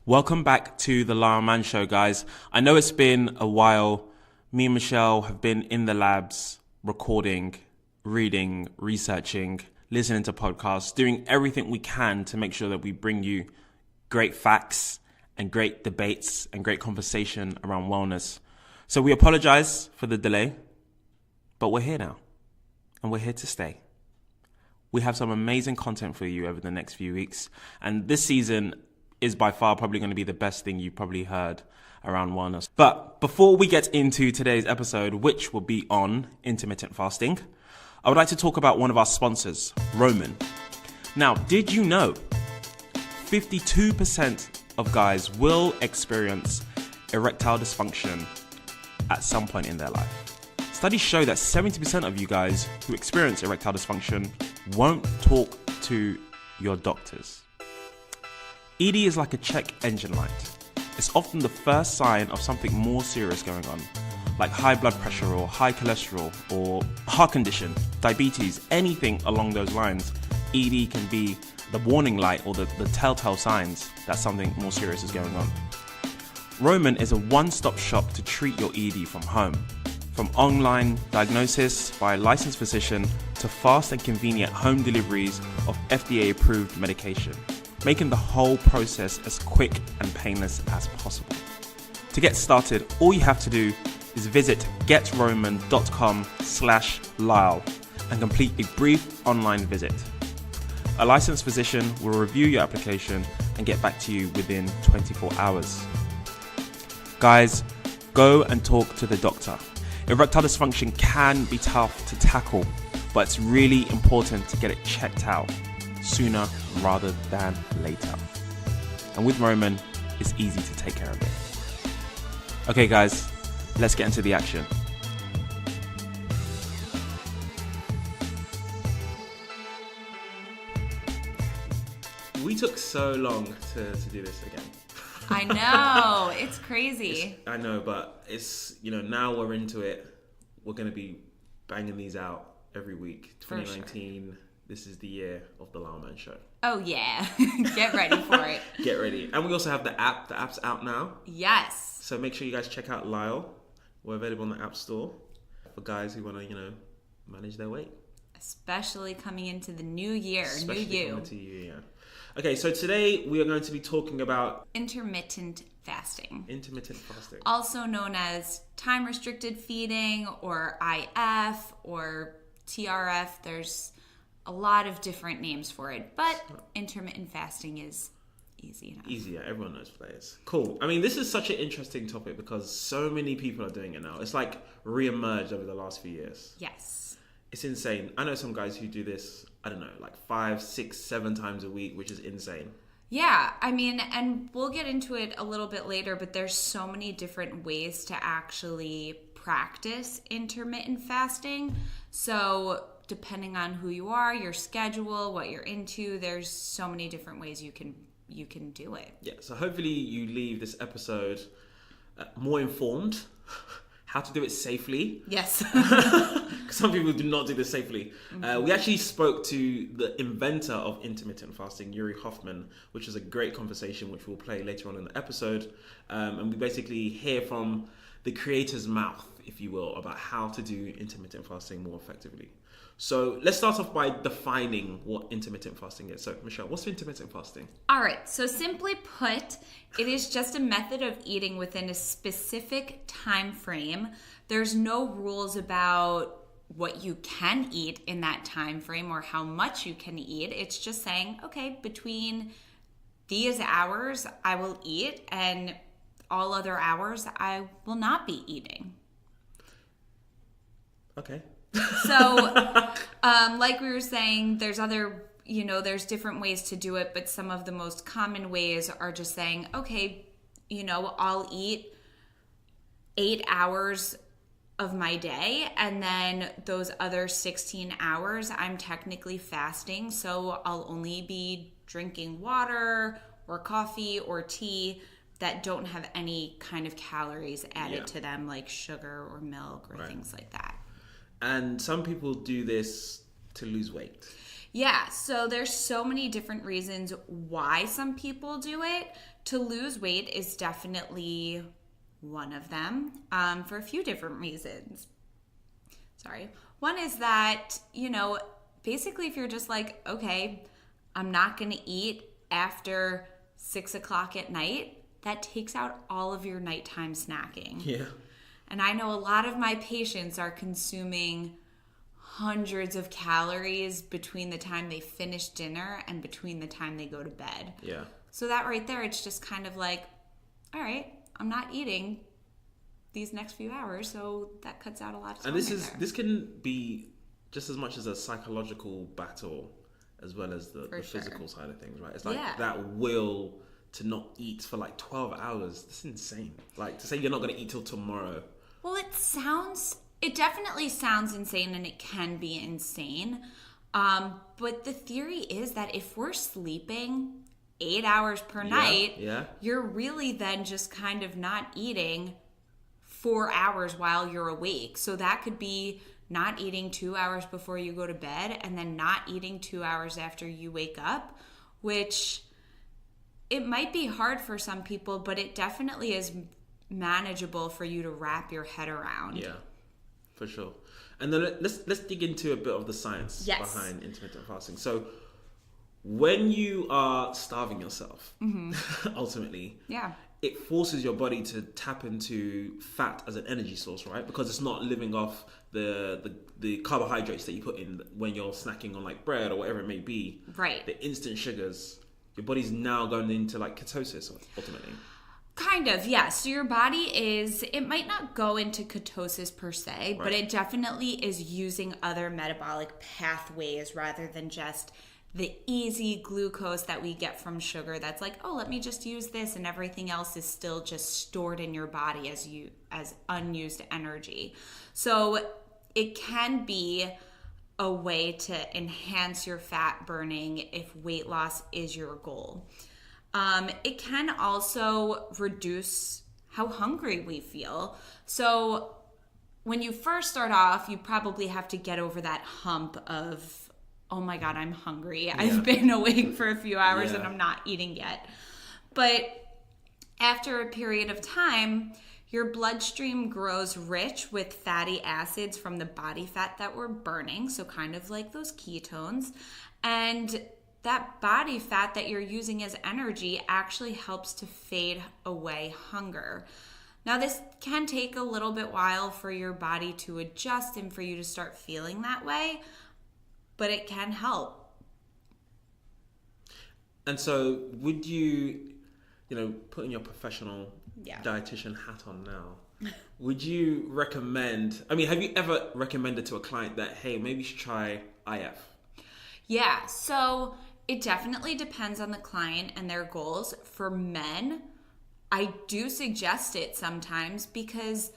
Welcome back to the Lyle Man Show, guys. I know it's been a while. Me and Michelle have been in the labs, recording, reading, researching, listening to podcasts, doing everything we can to make sure that we bring you great facts and great debates and great conversation around wellness. So we apologize for the delay, but we're here now and we're here to stay. We have some amazing content for you over the next few weeks, and this season is by far probably going to be the best thing you've probably heard around wellness. But before we get into today's episode, which will be on intermittent fasting, I would like to talk about one of our sponsors, Roman. Now, did you know 52% of guys will experience erectile dysfunction at some point in their life? Studies show that 70% of you guys who experience erectile dysfunction won't talk to your doctors. ED is like a check engine light. It's often the first sign of something more serious going on, like high blood pressure or high cholesterol or heart condition, diabetes, anything along those lines. ED can be the warning light or the telltale signs that something more serious is going on. Roman is a one-stop shop to treat your ED from home. From online diagnosis by a licensed physician to fast and convenient home deliveries of FDA-approved medication, making the whole process as quick and painless as possible. To get started, all you have to do is visit getroman.com/Lyle and complete a brief online visit. A licensed physician will review your application and get back to you within 24 hours. Guys, go and talk to the doctor. Erectile dysfunction can be tough to tackle, but it's really important to get it checked out sooner rather than later. And with Roman, it's easy to take care of it. Okay guys, let's get into the action. We took so long to do this again. I know, it's crazy. I know, but it's, now we're into it. We're going to be banging these out every week. 2019, sure. This is the year of the Lyle Man Show. Oh yeah, get ready for it. Get ready. And we also have the app. The app's out now. Yes. So make sure you guys check out Lyle. We're available on the App Store for guys who want to, manage their weight. Especially coming into the new year, Especially new you. Coming into you, yeah. Okay, so today we are going to be talking about intermittent fasting. Intermittent fasting. Also known as time-restricted feeding or IF or TRF. There's a lot of different names for it, but intermittent fasting is easy enough. Easier, everyone knows what that is. Cool. I mean, this is such an interesting topic because so many people are doing it now. It's like re-emerged over the last few years. Yes. It's insane. I know some guys who do this, I don't know, like 5, 6, 7 times a week, which is insane. Yeah, I mean, and we'll get into it a little bit later, but there's so many different ways to actually practice intermittent fasting. So depending on who you are, your schedule, what you're into, there's so many different ways you can do it. Yeah, so hopefully you leave this episode more informed. How to do it safely. Yes. Some people do not do this safely. Mm-hmm. We actually spoke to the inventor of intermittent fasting, Yuri Hoffman, which is a great conversation which we'll play later on in the episode. And we basically hear from the creator's mouth, if you will, about how to do intermittent fasting more effectively. So let's start off by defining what intermittent fasting is. So Michelle, what's intermittent fasting? All right. So simply put, it is just a method of eating within a specific time frame. There's no rules about what you can eat in that time frame or how much you can eat. It's just saying, okay, between these hours I will eat and all other hours I will not be eating. Okay. So, like we were saying, there's there's different ways to do it, but some of the most common ways are just saying, okay, I'll eat 8 hours of my day, and then those other 16 hours, I'm technically fasting, so I'll only be drinking water or coffee or tea that don't have any kind of calories added to them, like sugar or milk or things like that. And some people do this to lose weight. Yeah, so there's so many different reasons why some people do it. To lose weight is definitely one of them, for a few different reasons. Sorry. One is that, basically if you're just like, okay, I'm not going to eat after 6 o'clock at night, that takes out all of your nighttime snacking. Yeah. And I know a lot of my patients are consuming hundreds of calories between the time they finish dinner and between the time they go to bed. Yeah. So that right there, it's just kind of like, all right, I'm not eating these next few hours, so that cuts out a lot of time. And this can be just as much as a psychological battle as well as the physical side of things, right? It's like that will to not eat for like 12 hours. That's insane. Like to say you're not going to eat till tomorrow. Well, it definitely sounds insane, and it can be insane. But the theory is that if we're sleeping 8 hours per night, you're really then just kind of not eating 4 hours while you're awake. So that could be not eating 2 hours before you go to bed and then not eating 2 hours after you wake up, which it might be hard for some people, but it definitely is manageable for you to wrap your head around. Yeah, for sure. And then let's dig into a bit of the science behind intermittent fasting. So when you are starving yourself, ultimately, it forces your body to tap into fat as an energy source, right? Because it's not living off the carbohydrates that you put in when you're snacking on like bread or whatever it may be. Right. The instant sugars. Your body's now going into like ketosis ultimately. Kind of, yeah. So your body it might not go into ketosis per se, but it definitely is using other metabolic pathways rather than just the easy glucose that we get from sugar that's like, oh, let me just use this, and everything else is still just stored in your body as unused energy. So it can be a way to enhance your fat burning if weight loss is your goal. It can also reduce how hungry we feel. So when you first start off, you probably have to get over that hump of, oh my God, I'm hungry. I've been awake for a few hours and I'm not eating yet. But after a period of time, your bloodstream grows rich with fatty acids from the body fat that we're burning. So kind of like those ketones. And that body fat that you're using as energy actually helps to fade away hunger. Now, this can take a little bit while for your body to adjust and for you to start feeling that way, but it can help. And so would you putting your professional dietitian hat on now, would you recommend, have you ever recommended to a client that, hey, maybe you should try IF? Yeah, so it definitely depends on the client and their goals. For men, I do suggest it sometimes because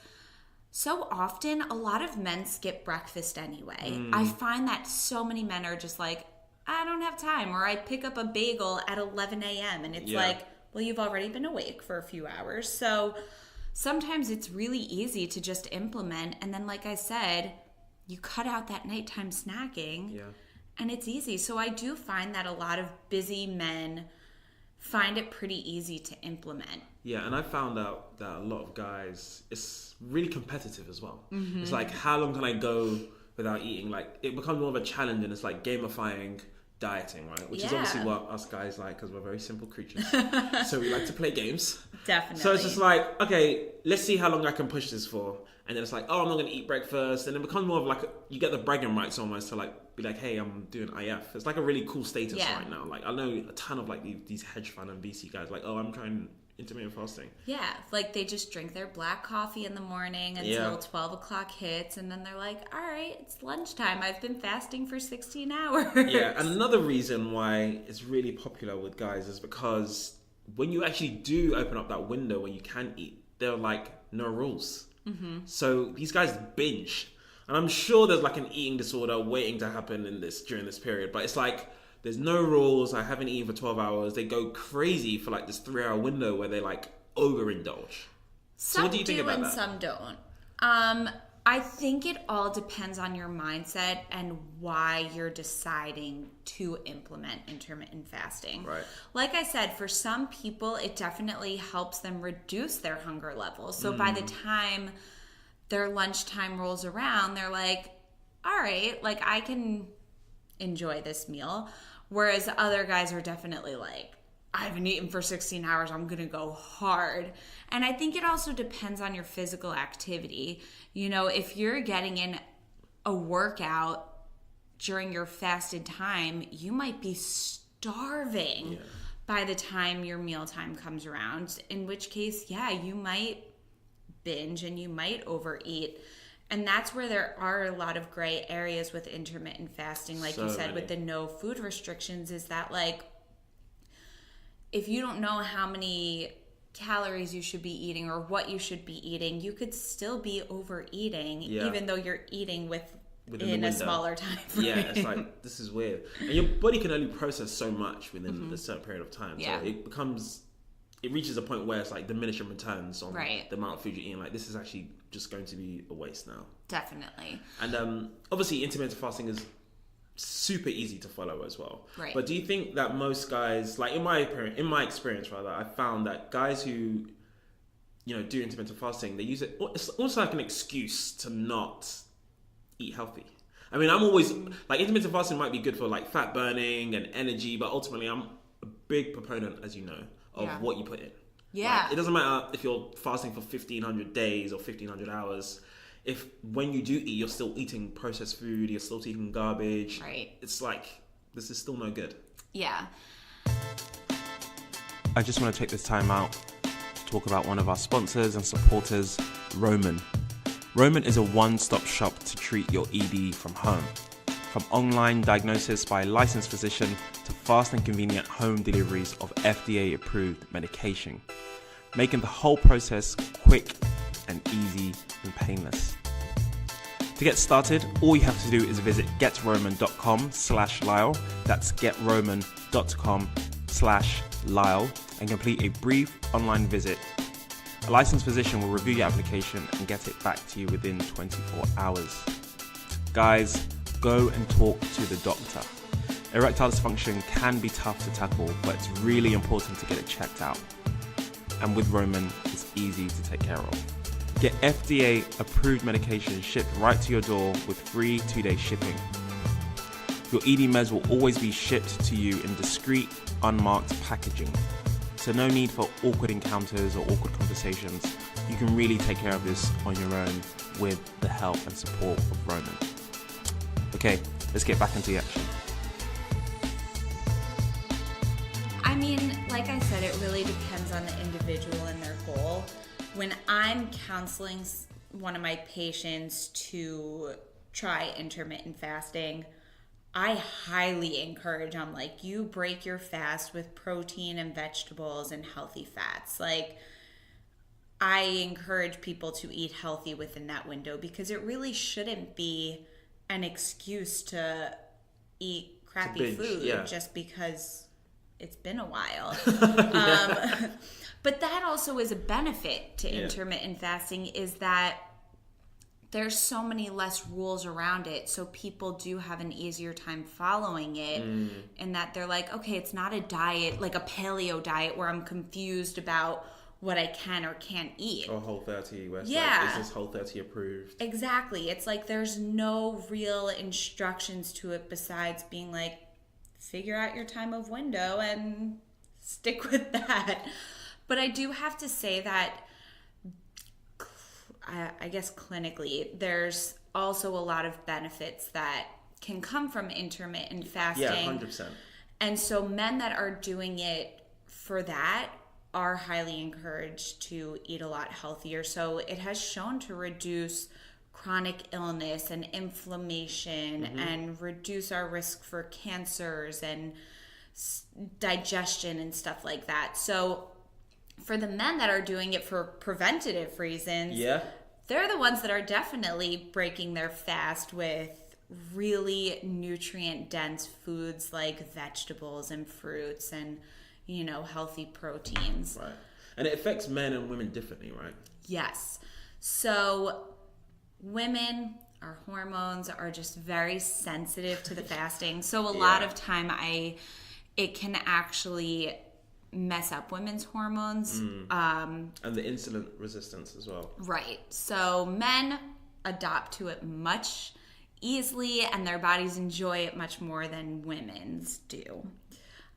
so often a lot of men skip breakfast anyway. I find that so many men are just like, I don't have time, or I pick up a bagel at 11 a.m. and it's like, well, you've already been awake for a few hours. So sometimes it's really easy to just implement. And then, like I said, you cut out that nighttime snacking. Yeah. And it's easy. So I do find that a lot of busy men find it pretty easy to implement. Yeah, and I found out that a lot of guys, it's really competitive as well. It's like, how long can I go without eating? Like, it becomes more of a challenge, and it's like gamifying dieting, right? Which is obviously what us guys like, because we're very simple creatures. So we like to play games. Definitely. So it's just like, okay, let's see how long I can push this for. And then it's like, oh, I'm not going to eat breakfast. And it becomes more of like, you get the bragging rights almost to like, be like, hey, I'm doing IF. It's like a really cool status right now. Like, I know a ton of like these hedge fund and VC guys, like, oh, I'm trying intermittent fasting. Yeah, like they just drink their black coffee in the morning until 12 o'clock hits, and then they're like, all right, it's lunchtime. I've been fasting for 16 hours. Yeah, and another reason why it's really popular with guys is because when you actually do open up that window where you can eat, there are like no rules. So these guys binge. And I'm sure there's like an eating disorder waiting to happen during this period, but it's like, there's no rules. I haven't eaten for 12 hours. They go crazy for like this 3-hour window where they like overindulge. Some so what do you think about that? Some don't. I think it all depends on your mindset and why you're deciding to implement intermittent fasting. Right. Like I said, for some people, it definitely helps them reduce their hunger levels. So by the time their lunchtime rolls around, they're like, all right, like I can enjoy this meal. Whereas other guys are definitely like, I haven't eaten for 16 hours, I'm going to go hard. And I think it also depends on your physical activity. You know, if you're getting in a workout during your fasted time, you might be starving by the time your mealtime comes around. In which case, you might binge and you might overeat. And that's where there are a lot of gray areas with intermittent fasting. Like you said, with the no food restrictions, is that like, if you don't know how many calories you should be eating or what you should be eating, you could still be overeating, even though you're eating within a smaller time frame. Yeah, it's like, this is weird. And your body can only process so much within a certain period of time. So it reaches a point where it's like diminishing returns on the amount of food you're eating. Like, this is actually just going to be a waste now. Definitely. And obviously intermittent fasting is super easy to follow as well. Right. But do you think that most guys, like in my experience rather, I found that guys who, you know, do intermittent fasting, they use it, it's almost like an excuse to not eat healthy. I mean, I'm always, like, intermittent fasting might be good for like fat burning and energy, but ultimately I'm a big proponent, as you know, of what you put in. Yeah. Like, it doesn't matter if you're fasting for 1,500 days or 1,500 hours. If when you do eat, you're still eating processed food, you're still eating garbage. Right. It's like, this is still no good. Yeah. I just want to take this time out to talk about one of our sponsors and supporters, Roman. Roman is a one-stop shop to treat your ED from home. From online diagnosis by a licensed physician to fast and convenient home deliveries of FDA-approved medication, making the whole process quick and easy and painless. To get started, all you have to do is visit getroman.com/Lyle. That's getroman.com/Lyle and complete a brief online visit. A licensed physician will review your application and get it back to you within 24 hours. Guys, go and talk to the doctor. Erectile dysfunction can be tough to tackle, but it's really important to get it checked out. And with Roman, it's easy to take care of. Get FDA-approved medication shipped right to your door with free 2-day shipping. Your ED meds will always be shipped to you in discreet, unmarked packaging. So no need for awkward encounters or awkward conversations. You can really take care of this on your own with the help and support of Roman. Okay, let's get back into the action. I mean, like I said, it really depends on the individual and their goal. When I'm counseling one of my patients to try intermittent fasting, I highly encourage, I'm like, you break your fast with protein and vegetables and healthy fats. Like, I encourage people to eat healthy within that window because it really shouldn't be an excuse to eat crappy food just because it's been a while. But that also is a benefit to intermittent fasting, is that there's so many less rules around it, so people do have an easier time following it, and that they're like, okay, it's not a diet, like a paleo diet where I'm confused about what I can or can't eat. Or Whole30, where it's like, is this Whole30 approved? Exactly. It's like there's no real instructions to it besides being like, figure out your time of window and stick with that. But I do have to say that, I guess clinically, there's also a lot of benefits that can come from intermittent fasting. Yeah, 100%. And so men that are doing it for that are highly encouraged to eat a lot healthier. So it has shown to reduce chronic illness and inflammation and reduce our risk for cancers and digestion and stuff like that. So for the men that are doing it for preventative reasons, they're the ones that are definitely breaking their fast with really nutrient-dense foods like vegetables and fruits and, you know, healthy proteins. Right. And it affects men and women differently, right? Yes. So women, our hormones are just very sensitive to the fasting. So a lot of time it can actually mess up women's hormones. And the insulin resistance as well. Right. So men adopt to it much easily, and their bodies enjoy it much more than women's do.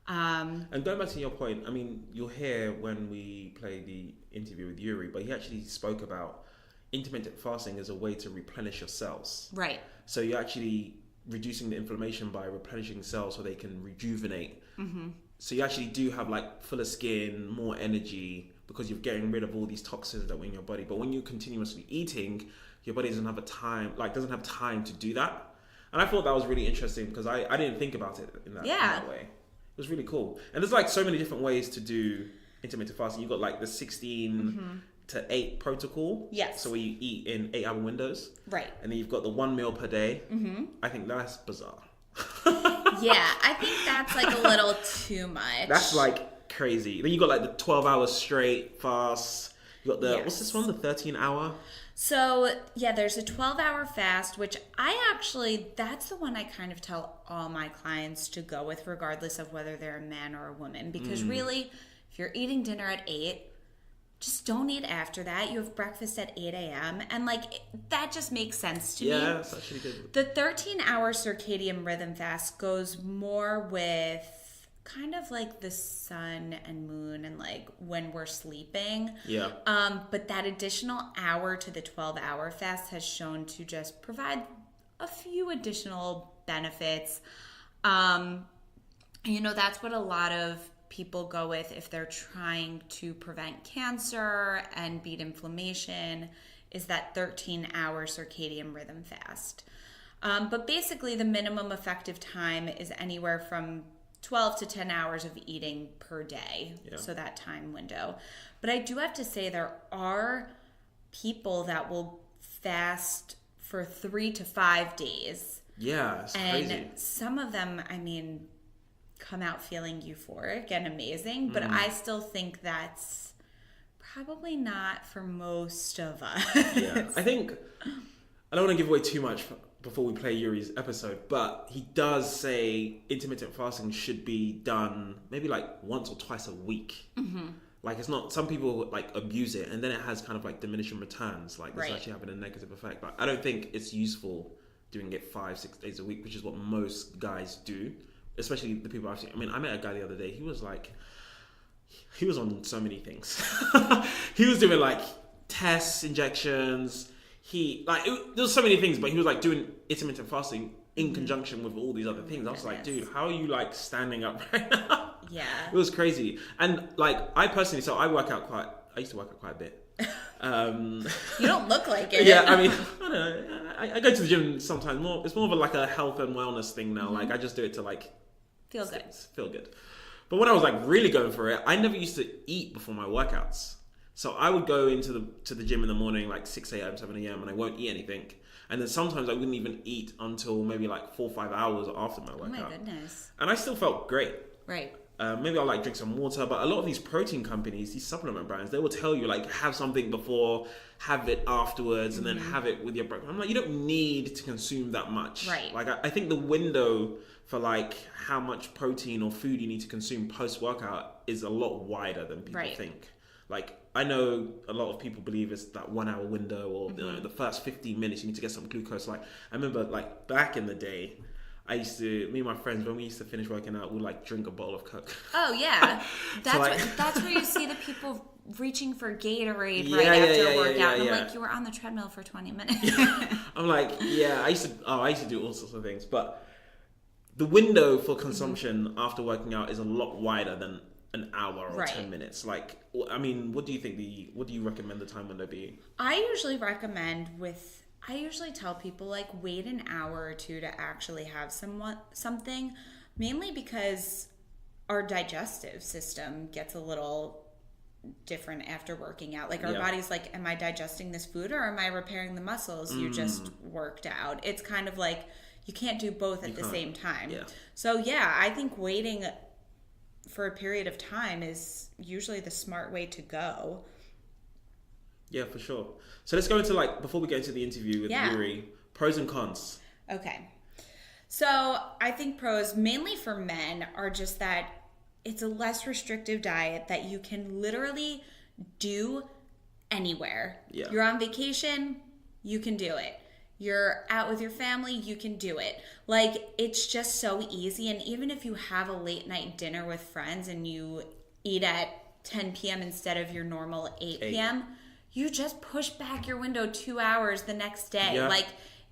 And going back to your point, I mean, you'll hear when we play the interview with Yuri, but he actually spoke about intermittent fasting as a way to replenish your cells. Right. So you're actually reducing the inflammation by replenishing cells so they can rejuvenate. Mm-hmm. So you actually do have like fuller skin, more energy, because you're getting rid of all these toxins that were in your body. But when you're continuously eating, your body doesn't have time to do that. And I thought that was really interesting because I didn't think about it in that way. It was really cool. And there's like so many different ways to do intermittent fasting. You've got like the 16 to 8 protocol. Yes. So where you eat in 8-hour windows. Right. And then you've got the 1 meal per day. Mm-hmm. I think that's bizarre. Yeah, I think that's like a little too much. That's like crazy. Then you got like the 12 hours straight fast. You got the, what's this one? The 13-hour? So, yeah, there's a 12-hour fast, which that's the one I kind of tell all my clients to go with, regardless of whether they're a man or a woman. Because really, if you're eating dinner at 8, just don't eat after that. You have breakfast at 8 a.m. And, that just makes sense to me. Yeah, that's actually good. The 13-hour circadian rhythm fast goes more with kind of like the sun and moon and when we're sleeping. Yeah. But that additional hour to the 12-hour fast has shown to just provide a few additional benefits. That's what a lot of people go with if they're trying to prevent cancer and beat inflammation, is that 13-hour circadian rhythm fast. But basically the minimum effective time is anywhere from 12 to 10 hours of eating per day. Yeah. So that time window. But I do have to say there are people that will fast for 3 to 5 days. Yeah, it's crazy. And some of them, come out feeling euphoric and amazing, but I still think that's probably not for most of us. Yeah, I think, I don't want to give away too much before we play Yuri's episode, but he does say intermittent fasting should be done maybe once or twice a week. Mm-hmm. It's not, some people abuse it and then it has kind of diminishing returns. It's actually having a negative effect. But I don't think it's useful doing it 5-6 days a week, which is what most guys do, especially the people I've seen. I met a guy the other day. He was on so many things. He was doing tests, injections. There was so many things, but he was doing intermittent fasting in conjunction with all these other things. I was like, dude, how are you standing up right now? Yeah. It was crazy. And I personally, so I used to work out quite a bit. You don't look like it. Yeah, I don't know. I go to the gym sometimes. It's more of a health and wellness thing now. Mm-hmm. I just do it to feel good. But when I was really going for it, I never used to eat before my workouts. So I would go into the gym in the morning 6 a.m., 7 a.m. and I won't eat anything. And then sometimes I wouldn't even eat until maybe 4 or 5 hours after my workout. Oh my goodness. And I still felt great. Right. Maybe I'll drink some water, but a lot of these protein companies, these supplement brands, they will tell you have something before, have it afterwards, and then have it with your breakfast. I'm you don't need to consume that much. Right. I think the window for how much protein or food you need to consume post-workout is a lot wider than people think. I know a lot of people believe it's that 1 hour window or the first 15 minutes you need to get some glucose. I remember back in the day, me and my friends, when we used to finish working out, we'd drink a bowl of Coke. Oh yeah, that's where you see the people reaching for Gatorade after a workout. And I'm you were on the treadmill for 20 minutes. I'm I used to do all sorts of things, but the window for consumption after working out is a lot wider than an hour or 10 minutes. What do you think what do you recommend the time window be? I usually tell people wait an hour or two to actually have something, mainly because our digestive system gets a little different after working out. Our body's am I digesting this food or am I repairing the muscles you just worked out? It's kind of you can't do both at the same time. Yeah. So I think waiting for a period of time is usually the smart way to go. Yeah, for sure. So let's go into before we get into the interview with Yuri, pros and cons. Okay. So I think pros, mainly for men, are just that it's a less restrictive diet that you can literally do anywhere. Yeah. You're on vacation, you can do it. You're out with your family, you can do it. It's just so easy. And even if you have a late night dinner with friends and you eat at 10 p.m. instead of your normal 8 p.m., you just push back your window 2 hours the next day. Yeah.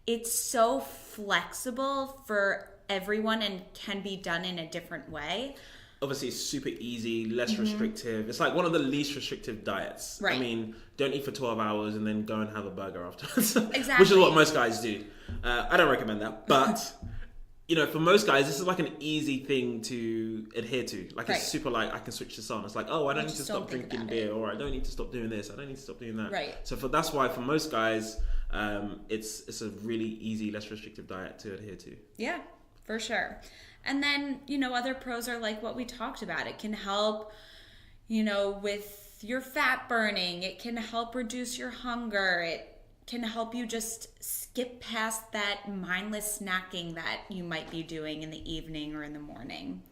It's so flexible for everyone and can be done in a different way. Obviously, it's super easy, less restrictive. It's one of the least restrictive diets. Right. I mean, don't eat for 12 hours and then go and have a burger afterwards. Exactly. Which is what most guys do. I don't recommend that. But, for most guys, this is an easy thing to adhere to. It's super I can switch this on. It's I don't need to stop drinking beer, or I don't need to stop doing this, I don't need to stop doing that. Right. So that's why for most guys, it's a really easy, less restrictive diet to adhere to. Yeah, for sure. And then, other pros are what we talked about. It can help, with your fat burning. It can help reduce your hunger. It can help you just skip past that mindless snacking that you might be doing in the evening or in the morning.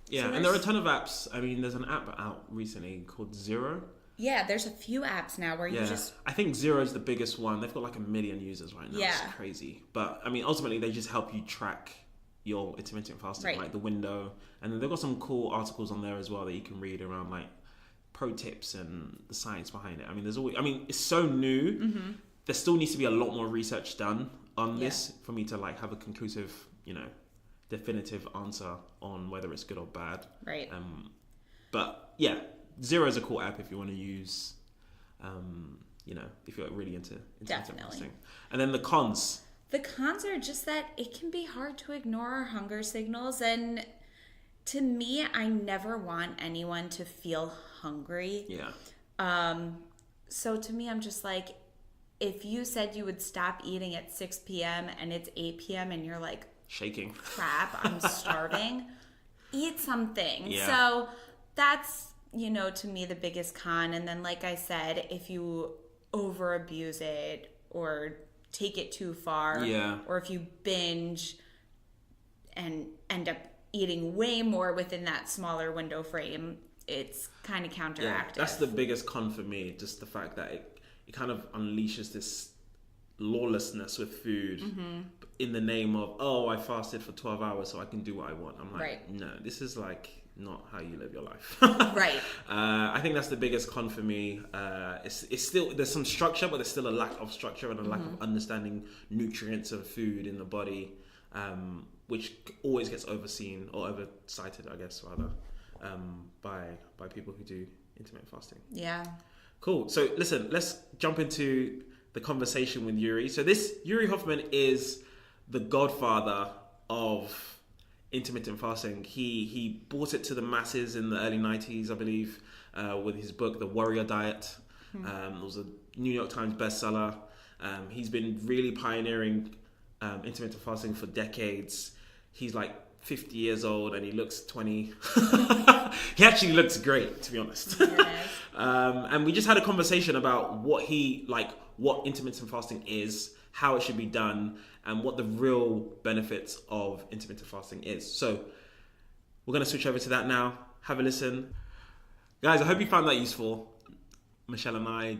Yeah, so and there are a ton of apps. I mean, there's an app out recently called Zero. Yeah, there's a few apps now where you just... I think Zero is the biggest one. They've got 1 million users right now. Yeah. It's crazy. But, I mean, ultimately, they just help you track your intermittent fasting, the window. And then they've got some cool articles on there as well that you can read around, pro tips and the science behind it. I mean, it's so new. Mm-hmm. There still needs to be a lot more research done on this for me to, have a conclusive, definitive answer on whether it's good or bad. Right. But, yeah. Zero is a cool app if you want to use, if you're really into intermittent fasting. And then the cons. The cons are just that it can be hard to ignore our hunger signals. And to me, I never want anyone to feel hungry. Yeah. So to me, I'm just if you said you would stop eating at 6 p.m. and it's 8 p.m. and you're shaking. Crap, I'm starving. Eat something. Yeah. So that's... to me, the biggest con. And then, like I said, if you over abuse it or take it too far, or if you binge and end up eating way more within that smaller window frame, it's kind of counteractive. Yeah, that's the biggest con for me, just the fact that it kind of unleashes this lawlessness with food in the name of, I fasted for 12 hours so I can do what I want. I'm no, this is not how you live your life. Right. I think that's the biggest con for me. It's still, there's some structure, but there's still a lack of structure and a lack of understanding nutrients and food in the body, which always gets overseen or oversighted, I guess, rather, by people who do intermittent fasting. Yeah. Cool. So listen, let's jump into the conversation with Yuri. So Yuri Hoffman is the godfather of intermittent fasting. He brought it to the masses in the early 90s, I believe, with his book, The Warrior Diet. It was a New York Times bestseller. He's been really pioneering intermittent fasting for decades. He's 50 years old and he looks 20. He actually looks great, to be honest. Yes. And we just had a conversation about what intermittent fasting is, how it should be done, and what the real benefits of intermittent fasting is. So we're going to switch over to that now. Have a listen. Guys, I hope you found that useful. Michelle and I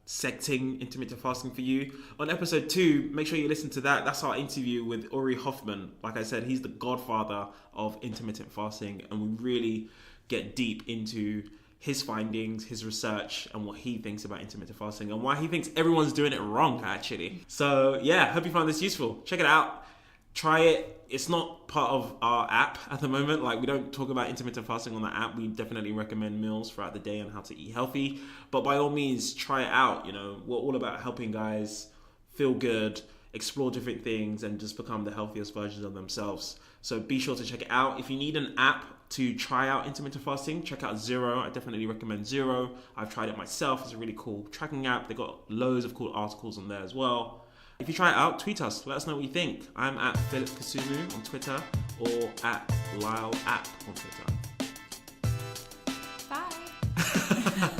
dissecting intermittent fasting for you. On episode 2, make sure you listen to that. That's our interview with Yuri Hoffman. Like I said, he's the godfather of intermittent fasting, and we really get deep into his findings, his research, and what he thinks about intermittent fasting and why he thinks everyone's doing it wrong, actually. So yeah, hope you found this useful. Check it out. Try it. It's not part of our app at the moment. We don't talk about intermittent fasting on the app. We definitely recommend meals throughout the day and how to eat healthy. But by all means, try it out. We're all about helping guys feel good, explore different things, and just become the healthiest versions of themselves. So be sure to check it out. If you need an app to try out intermittent fasting, check out Zero. I definitely recommend Zero. I've tried it myself. It's a really cool tracking app. They've got loads of cool articles on there as well. If you try it out, tweet us. Let us know what you think. I'm at Philip Kasumu on Twitter or at Lyle App on Twitter. Bye.